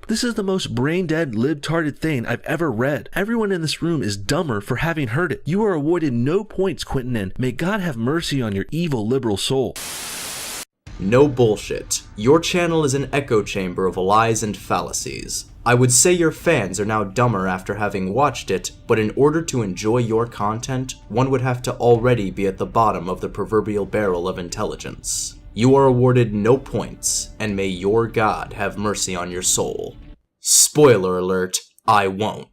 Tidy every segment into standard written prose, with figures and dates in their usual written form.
This is the most brain-dead, libtarded thing I've ever read. Everyone in this room is dumber for having heard it. You are awarded no points, Quentin, and may God have mercy on your evil liberal soul. No bullshit. Your channel is an echo chamber of lies and fallacies. I would say your fans are now dumber after having watched it, but in order to enjoy your content, one would have to already be at the bottom of the proverbial barrel of intelligence. You are awarded no points, and may your God have mercy on your soul. Spoiler alert, I won't.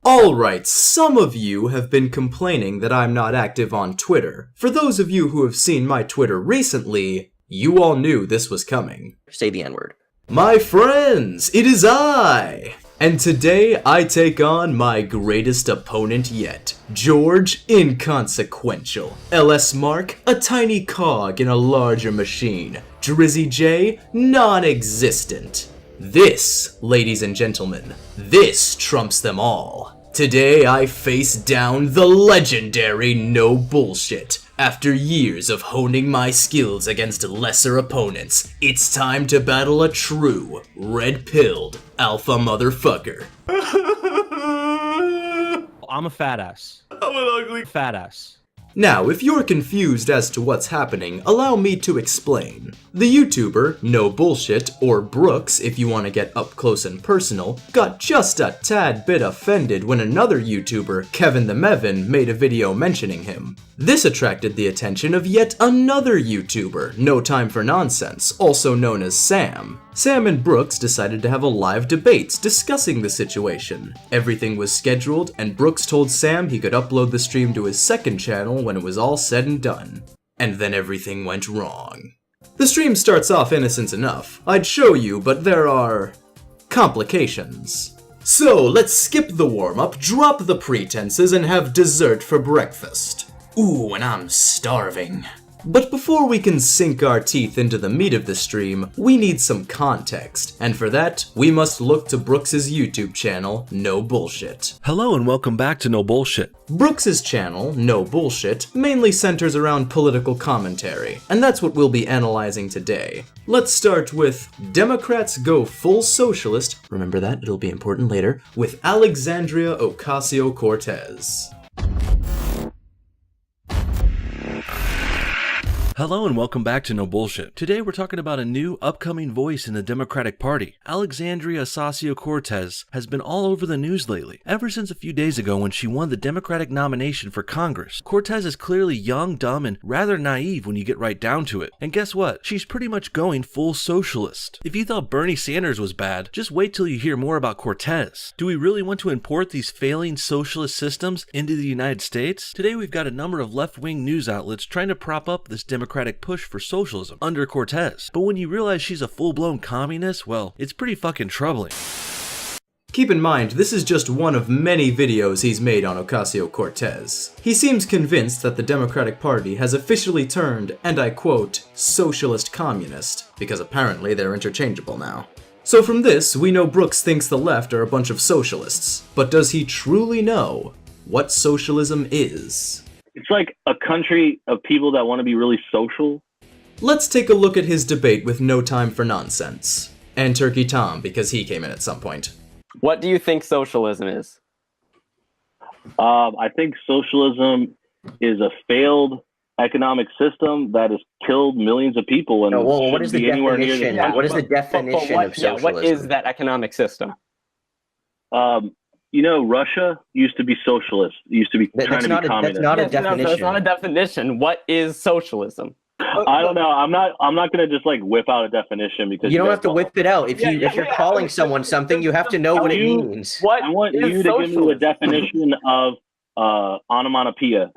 Alright, some of you have been complaining that I'm not active on Twitter. For those of you who have seen my Twitter recently, you all knew this was coming. Say the N-word. My friends, it is I! And today I take on my greatest opponent yet. George, inconsequential. LS Mark, a tiny cog in a larger machine. Drizzy J, non-existent. This, ladies and gentlemen, this trumps them all. Today I face down the legendary No Bullshit. After years of honing my skills against lesser opponents, it's time to battle a true, red-pilled, alpha motherfucker. I'm a fat ass. I'm an ugly Fat ass. Now, if you're confused as to what's happening, allow me to explain. The YouTuber, No Bullshit, or Brooks if you want to get up close and personal, got just a tad bit offended when another YouTuber, Kevin the Mevin, made a video mentioning him. This attracted the attention of yet another YouTuber, No Time for Nonsense, also known as Sam. Sam and Brooks decided to have a live debate discussing the situation. Everything was scheduled, and Brooks told Sam he could upload the stream to his second channel when it was all said and done. And then everything went wrong. The stream starts off innocent enough. I'd show you, but there are complications. So let's skip the warm-up, drop the pretenses, and have dessert for breakfast. Ooh, and I'm starving. But before we can sink our teeth into the meat of the stream, we need some context, and for that, we must look to Brooks's YouTube channel, No Bullshit. Hello and welcome back to No Bullshit. Brooks's channel, No Bullshit, mainly centers around political commentary, and that's what we'll be analyzing today. Let's start with Democrats go full socialist, remember that, it'll be important later, with Alexandria Ocasio-Cortez. Hello and welcome back to No Bullshit. Today we're talking about a new upcoming voice in the Democratic Party. Alexandria Ocasio-Cortez has been all over the news lately, ever since a few days ago when she won the Democratic nomination for Congress. Cortez is clearly young, dumb, and rather naive when you get right down to it. And guess what? She's pretty much going full socialist. If you thought Bernie Sanders was bad, just wait till you hear more about Cortez. Do we really want to import these failing socialist systems into the United States? Today we've got a number of left-wing news outlets trying to prop up this Democratic push for socialism under Cortez. But when you realize she's a full-blown communist, well, it's pretty fucking troubling. Keep in mind, this is just one of many videos he's made on Ocasio-Cortez. He seems convinced that the Democratic Party has officially turned, and I quote, socialist communist, because apparently they're interchangeable now. So from this, we know Brooks thinks the left are a bunch of socialists, but does he truly know what socialism is? It's like a country of people that want to be really social. Let's take a look at his debate with No Time for Nonsense. And Turkey Tom, because he came in at some point. What do you think socialism is? I think socialism is a failed economic system that has killed millions of people. And No, well, what is the definition? What is the definition of socialism? What is that economic system? You know, Russia used to be socialist. It used to be trying to be communist. That's not a definition. That's not a definition. What is socialism? I don't know. I'm not gonna just like whip out a definition because you don't have to whip it out. If you're calling someone something, you have to know what it means. I want you to give me a definition of onomatopoeia.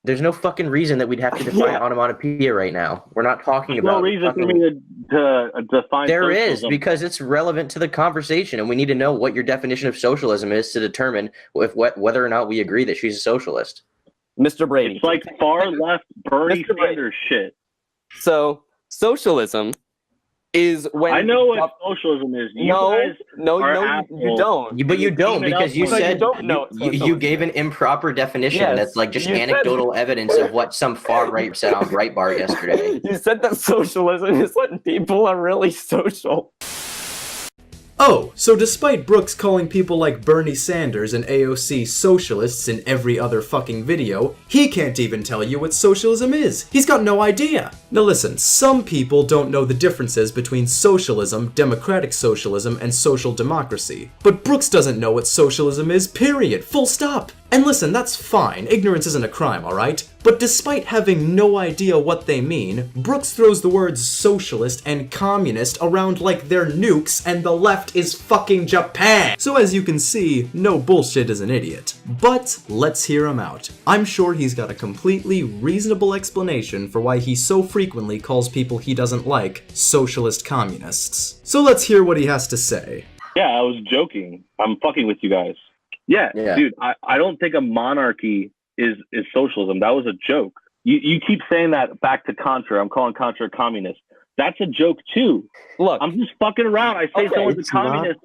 There's no fucking reason that we'd have to define onomatopoeia right now. We're not talking about. No reason for me to define. There socialism. is, because it's relevant to the conversation, and we need to know what your definition of socialism is to determine whether or not we agree that she's a socialist. Mr. Brady. It's like far left Bernie Sanders shit. So socialism is when I know what socialism is. You don't. But you don't, because you said you don't know. You gave an improper definition. Yes, that's like just anecdotal evidence of what some far right said on Breitbart yesterday. You said that socialism is when people are really social. Oh, so despite Brooks calling people like Bernie Sanders and AOC socialists in every other fucking video, he can't even tell you what socialism is. He's got no idea. Now listen, some people don't know the differences between socialism, democratic socialism, and social democracy. But Brooks doesn't know what socialism is, period. Full stop. And listen, that's fine. Ignorance isn't a crime, alright? But despite having no idea what they mean, Brooks throws the words socialist and communist around like they're nukes and the left is fucking Japan! So as you can see, no bullshit is an idiot. But let's hear him out. I'm sure he's got a completely reasonable explanation for why he so frequently calls people he doesn't like socialist communists. So let's hear what he has to say. Yeah, I was joking. I'm fucking with you guys. Yeah. Dude, I don't think a monarchy is socialism. That was a joke. You keep saying that back to Contra. I'm calling Contra a communist. That's a joke too. Look, I'm just fucking around. I say someone's a communist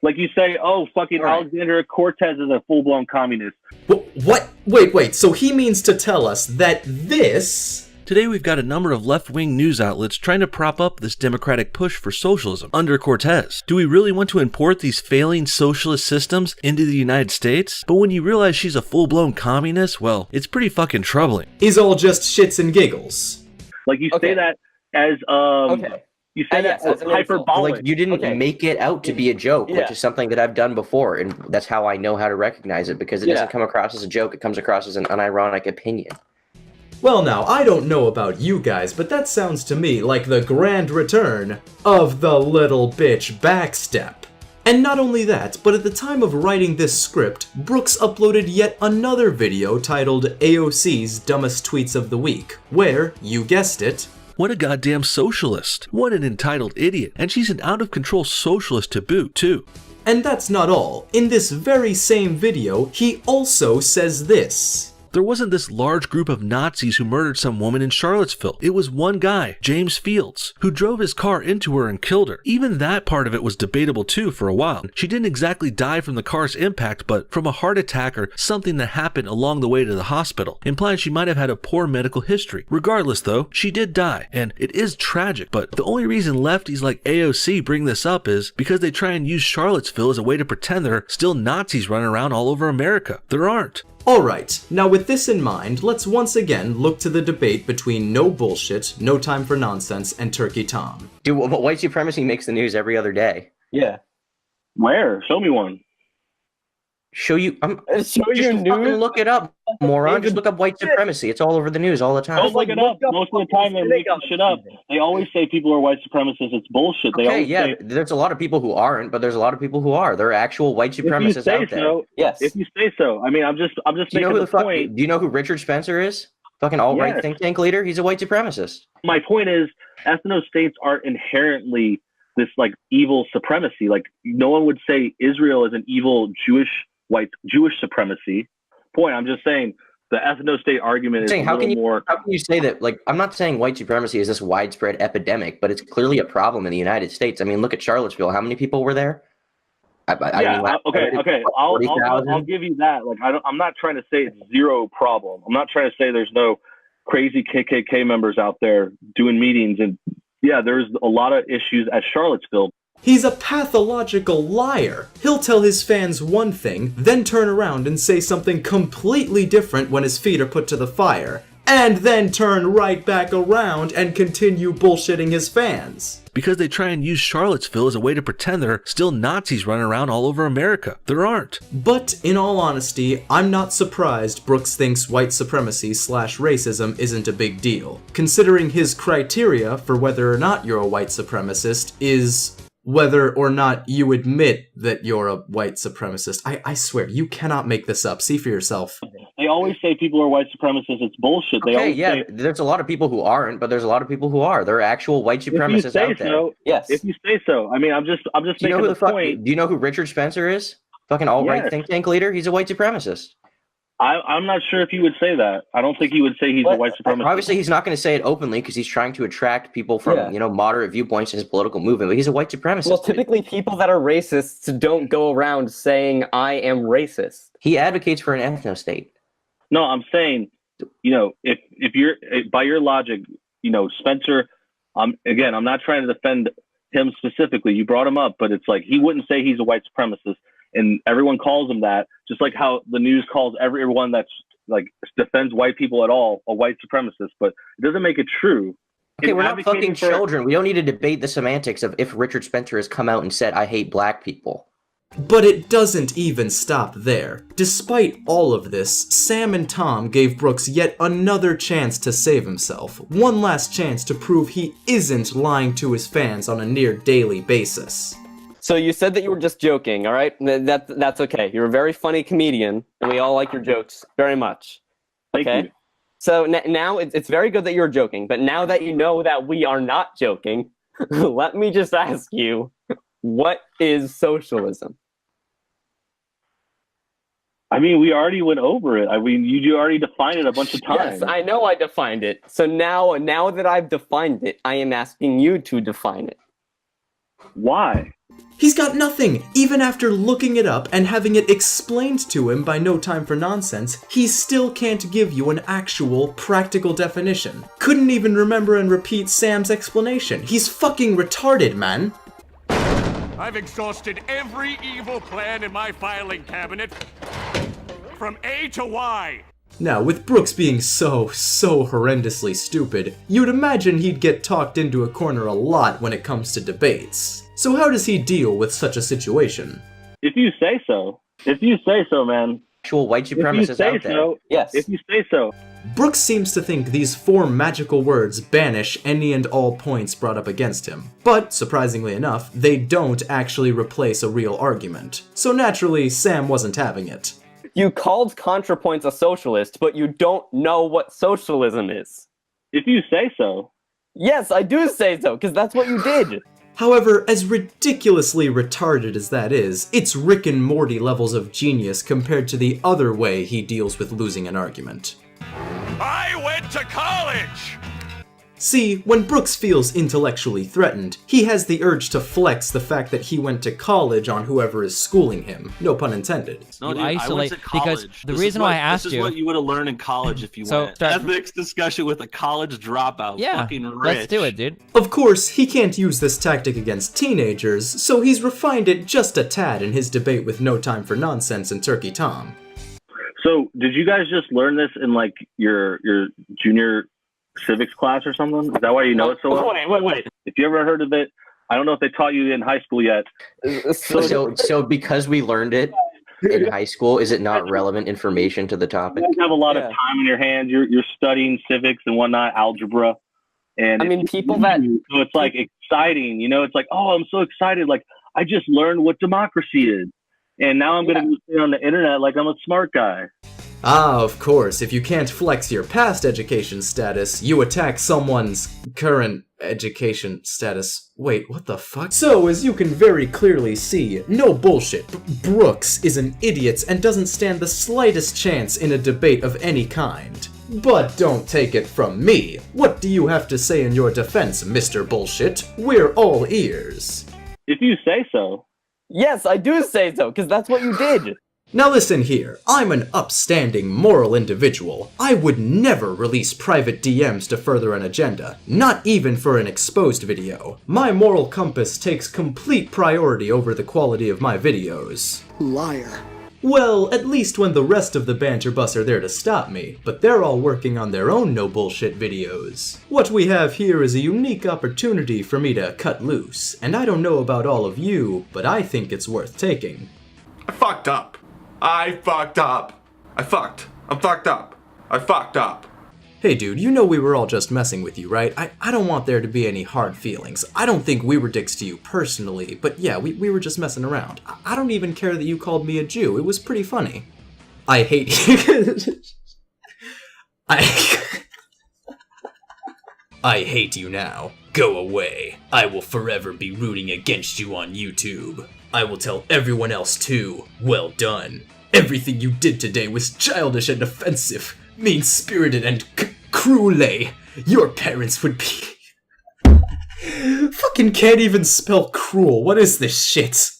like you say, oh, fucking Alexandria Cortez is a full-blown communist. What? Wait. So he means to tell us that this... Today we've got a number of left-wing news outlets trying to prop up this democratic push for socialism under Cortez. Do we really want to import these failing socialist systems into the United States? But when you realize she's a full-blown communist, well, it's pretty fucking troubling. He's all just shits and giggles. Like you say that as you say that as hyperbolic. Like you didn't make it out to be a joke, which is something that I've done before, and that's how I know how to recognize it, because it doesn't come across as a joke, it comes across as an unironic opinion. Well now, I don't know about you guys, but that sounds to me like the grand return of the little bitch backstep. And not only that, but at the time of writing this script, Brooks uploaded yet another video titled AOC's Dumbest Tweets of the Week, where, you guessed it, what a goddamn socialist. What an entitled idiot. And she's an out-of-control socialist to boot, too. And that's not all. In this very same video, he also says this. There wasn't this large group of Nazis who murdered some woman in Charlottesville. It was one guy, James Fields, who drove his car into her and killed her. Even that part of it was debatable too for a while. She didn't exactly die from the car's impact, but from a heart attack or something that happened along the way to the hospital, implying she might have had a poor medical history. Regardless though, she did die, and it is tragic, but the only reason lefties like AOC bring this up is because they try and use Charlottesville as a way to pretend there are still Nazis running around all over America. There aren't. Alright, now with this in mind, let's once again look to the debate between No Bullshit, No Time for Nonsense, and Turkey Tom. Dude, white supremacy makes the news every other day. yeah. Where? Show me one. Show you, Show you just fucking news. look it up, moron. Just look up white supremacy. It's all over the news all the time. Don't look it up. Most of the time they're making shit up. They always say people are white supremacists. It's bullshit. They Okay, always yeah, say, there's a lot of people who aren't, but there's a lot of people who are. There are actual white if you supremacists say out there. so. Yes. If you say so. I mean, I'm just Do you making know who the the fuck? point. Do you know who Richard Spencer is? Fucking alt-right Yes. think tank leader. He's a white supremacist. My point is, ethno-states aren't inherently this like evil supremacy. Like no one would say Israel is an evil Jewish supremacy. Point. I'm just saying the ethno-state argument is a How little can more. you say that? Like, I'm not saying white supremacy is this widespread epidemic, but it's clearly a problem in the United States. I mean, look at Charlottesville. How many people were there? Okay. I'll 40,000? give you that. Like I'm not trying to say it's zero problem. I'm not trying to say there's no crazy KKK members out there doing meetings, and yeah, there's a lot of issues at Charlottesville. He's a pathological liar. He'll tell his fans one thing, then turn around and say something completely different when his feet are put to the fire, and then turn right back around and continue bullshitting his fans. Because they try and use Charlottesville as a way to pretend there are still Nazis running around all over America. There aren't. But in all honesty, I'm not surprised Brooks thinks white supremacy/racism isn't a big deal, considering his criteria for whether or not you're a white supremacist is whether or not you admit that you're a white supremacist. I swear, you cannot make this up. See for yourself. They always say people are white supremacists. It's bullshit. They Okay, always yeah, say, there's a lot of people who aren't, but there's a lot of people who are. There are actual white if you supremacists say out there. so. Yes. If you say so. I mean, I'm just Do you know making who the the fuck? point. Do you know who Richard Spencer is? Fucking alt-right Yes. think tank leader. He's a white supremacist. I'm not sure if he would say that. I don't think he would say he's a white supremacist. Obviously, he's not going to say it openly because he's trying to attract people from moderate viewpoints to his political movement. But he's a white supremacist. Well, typically people that are racists don't go around saying I am racist. He advocates for an ethno-state. No, I'm saying, if you're by your logic, Spencer. Again, I'm not trying to defend him specifically. You brought him up, but it's like he wouldn't say he's a white supremacist, and everyone calls him that, just like how the news calls everyone that's like defends white people at all a white supremacist, but it doesn't make it true. Okay, we're not fucking children. We don't need to debate the semantics of if Richard Spencer has come out and said, I hate black people. But it doesn't even stop there. Despite all of this, Sam and Tom gave Brooks yet another chance to save himself. One last chance to prove he isn't lying to his fans on a near daily basis. So you said that you were just joking, all right? That's okay. You're a very funny comedian, and we all like your jokes very much. Okay? Thank you. So now it's very good that you're joking, but now that you know that we are not joking, let me just ask you, what is socialism? I mean, we already went over it. I mean, you already defined it a bunch of times. Yes, I know I defined it. So now that I've defined it, I am asking you to define it. Why? He's got nothing! Even after looking it up and having it explained to him by No Time for Nonsense, he still can't give you an actual, practical definition. Couldn't even remember and repeat Sam's explanation. He's fucking retarded, man! I've exhausted every evil plan in my filing cabinet, from A to Y. Now, with Brooks being so horrendously stupid, you'd imagine he'd get talked into a corner a lot when it comes to debates. So how does he deal with such a situation? If you say so. If you say so, man. Actual white If you supremacists say out there. so. Yes. If you say so. Brooks seems to think these 4 magical words banish any and all points brought up against him. But, surprisingly enough, they don't actually replace a real argument. So naturally, Sam wasn't having it. You called ContraPoints a socialist, but you don't know what socialism is. If you say so. Yes, I do say so, because that's what you did. However, as ridiculously retarded as that is, it's Rick and Morty levels of genius compared to the other way he deals with losing an argument. I went to college! See, when Brooks feels intellectually threatened, he has the urge to flex the fact that he went to college on whoever is schooling him. No pun intended. No, You dude, I isolate- went to because college. the This reason is why what- I asked this you- is what you would have learned in college if you So, went. start- Ethics discussion with a college dropout. Yeah, Fucking rich. let's do it, dude. Of course, he can't use this tactic against teenagers, so he's refined it just a tad in his debate with No Time for Nonsense and Turkey Tom. So, did you guys just learn this in like your junior civics class or something? Is that why you know it so well? Wait. If you ever heard of it, I don't know if they taught you in high school yet. So because we learned it in high school, is it not relevant information to the topic? You guys have a lot of Yeah. time in your hands. You're studying civics and whatnot, algebra, and I mean, people that... so it's like exciting. You know, it's like, oh, I'm so excited. Like I just learned what democracy is, and now I'm gonna be on the internet like I'm a smart guy. Ah, of course, if you can't flex your past education status, you attack someone's current education status. Wait, what the fuck? So, as you can very clearly see, no bullshit, Brooks is an idiot and doesn't stand the slightest chance in a debate of any kind. But don't take it from me. What do you have to say in your defense, Mr. Bullshit? We're all ears. If you say so. Yes, I do say so, because that's what you did. Now listen here, I'm an upstanding, moral individual. I would never release private DMs to further an agenda, not even for an exposed video. My moral compass takes complete priority over the quality of my videos. Liar. Well, at least when the rest of the BANTERBUS are there to stop me, but they're all working on their own no bullshit videos. What we have here is a unique opportunity for me to cut loose, and I don't know about all of you, but I think it's worth taking. I fucked up. I fucked up. I'm fucked up. I fucked up. Hey dude, you know we were all just messing with you, right? I don't want there to be any hard feelings. I don't think we were dicks to you personally, but yeah, we were just messing around. I don't even care that you called me a Jew. It was pretty funny. I hate you. I hate you now. Go away. I will forever be rooting against you on YouTube. I will tell everyone else too. Well done. Everything you did today was childish and offensive, mean-spirited and cruel. Your parents would be... Fucking can't even spell cruel. What is this shit?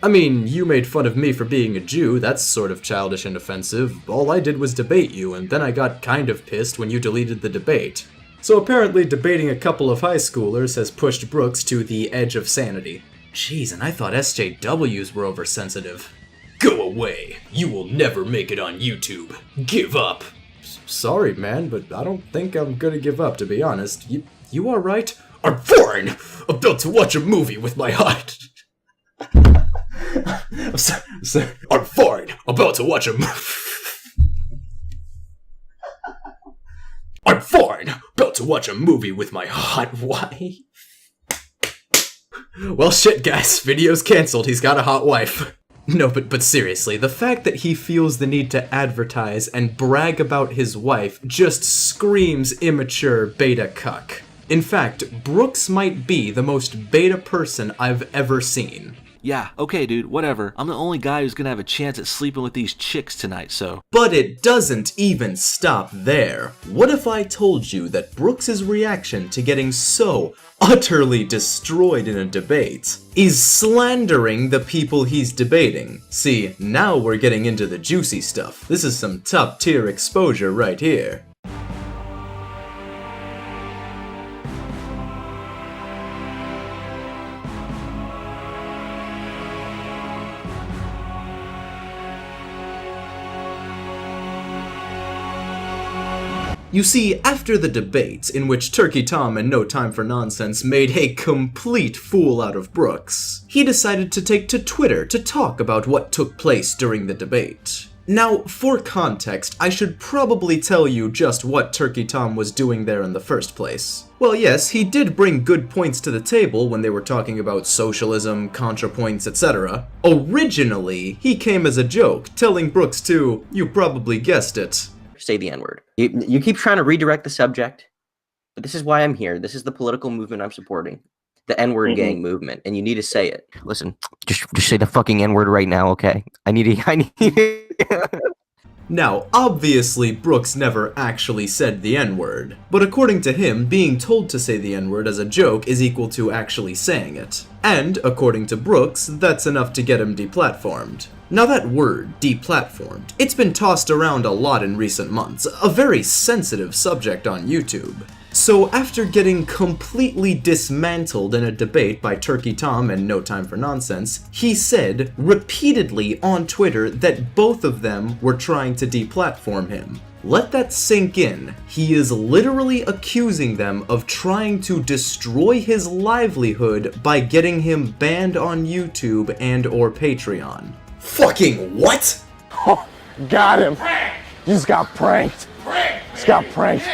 I mean, you made fun of me for being a Jew. That's sort of childish and offensive. All I did was debate you, and then I got kind of pissed when you deleted the debate. So apparently debating a couple of high schoolers has pushed Brooks to the edge of sanity. Jeez, and I thought SJWs were oversensitive. Go away. You will never make it on YouTube. Give up. Sorry, man, but I don't think I'm gonna give up, to be honest. You alright? I'm fine! About to watch a movie with my heart. I'm sorry. I'm fine. About to watch a movie. I'm fine. About to watch a movie with my hot wife. Well, shit, guys. Video's cancelled. He's got a hot wife. No, but seriously, the fact that he feels the need to advertise and brag about his wife just screams immature beta cuck. In fact, Brooks might be the most beta person I've ever seen. Yeah, okay, dude, whatever. I'm the only guy who's gonna have a chance at sleeping with these chicks tonight, so. But it doesn't even stop there. What if I told you that Brooks's reaction to getting so utterly destroyed in a debate is slandering the people he's debating? See, now we're getting into the juicy stuff. This is some top-tier exposure right here. You see, after the debate, in which Turkey Tom and No Time for Nonsense made a complete fool out of Brooks, he decided to take to Twitter to talk about what took place during the debate. Now, for context, I should probably tell you just what Turkey Tom was doing there in the first place. Well, yes, he did bring good points to the table when they were talking about socialism, ContraPoints, etc. Originally, he came as a joke, telling Brooks to, you probably guessed it, say the N-word. You keep trying to redirect the subject, but this is why I'm here. This is the political movement I'm supporting. The N-word gang movement, and you need to say it. Listen, just say the fucking N-word right now, okay? I need Now, obviously, Brooks never actually said the N-word, but according to him, being told to say the N-word as a joke is equal to actually saying it. And, according to Brooks, that's enough to get him deplatformed. Now that word, deplatformed, it's been tossed around a lot in recent months, a very sensitive subject on YouTube. So after getting completely dismantled in a debate by Turkey Tom and No Time for Nonsense, he said repeatedly on Twitter that both of them were trying to deplatform him. Let that sink in. He is literally accusing them of trying to destroy his livelihood by getting him banned on YouTube and or Patreon. Fucking what? Oh, got him. You just got pranked. Just got pranked.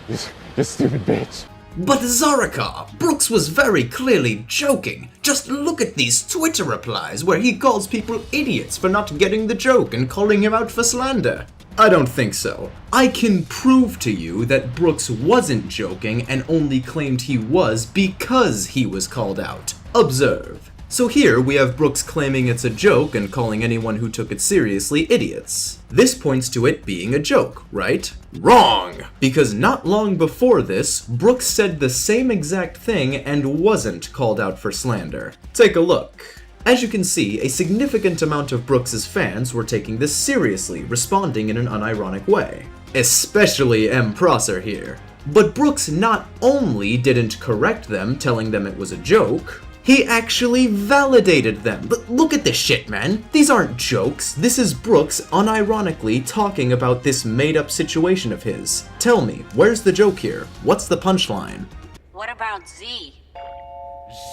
You stupid bitch. But Zaraka, Brooks was very clearly joking. Just look at these Twitter replies where he calls people idiots for not getting the joke and calling him out for slander. I don't think so. I can prove to you that Brooks wasn't joking and only claimed he was because he was called out. Observe. So here we have Brooks claiming it's a joke and calling anyone who took it seriously idiots. This points to it being a joke, right? Wrong! Because not long before this, Brooks said the same exact thing and wasn't called out for slander. Take a look. As you can see, a significant amount of Brooks's fans were taking this seriously, responding in an unironic way. Especially M. Prosser here. But Brooks not only didn't correct them, telling them it was a joke, he actually validated them. Look at this shit, man. These aren't jokes. This is Brooks unironically talking about this made-up situation of his. Tell me, where's the joke here? What's the punchline? What about Z?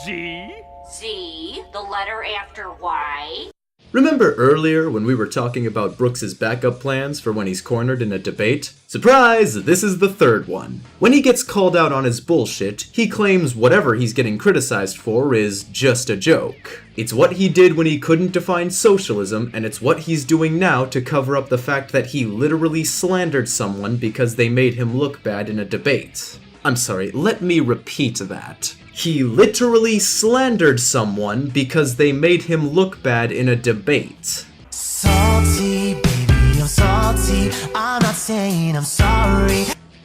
Z? Z, the letter after Y. Remember earlier when we were talking about Brooks's backup plans for when he's cornered in a debate? Surprise! This is the third one. When he gets called out on his bullshit, he claims whatever he's getting criticized for is just a joke. It's what he did when he couldn't define socialism, and it's what he's doing now to cover up the fact that he literally slandered someone because they made him look bad in a debate. I'm sorry, let me repeat that. He literally slandered someone because they made him look bad in a debate. Salty, baby, I'm salty. I'm not saying I'm sorry.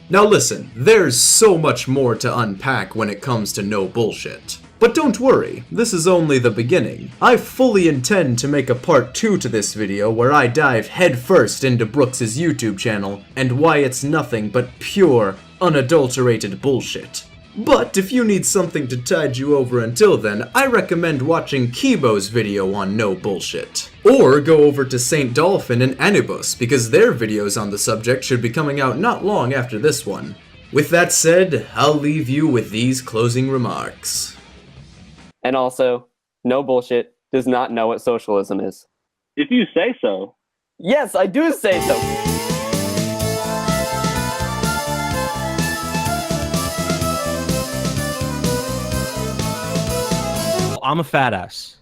Now listen, there's so much more to unpack when it comes to no bullshit. But don't worry, this is only the beginning. I fully intend to make a part 2 to this video where I dive headfirst into Brooks's YouTube channel and why it's nothing but pure, unadulterated bullshit. But if you need something to tide you over until then, I recommend watching Kibo's video on no bullshit. Or go over to St. Dolphin and Anubis, because their videos on the subject should be coming out not long after this one. With that said, I'll leave you with these closing remarks. And also, no bullshit does not know what socialism is. If you say so. Yes, I do say so. I'm a fat ass.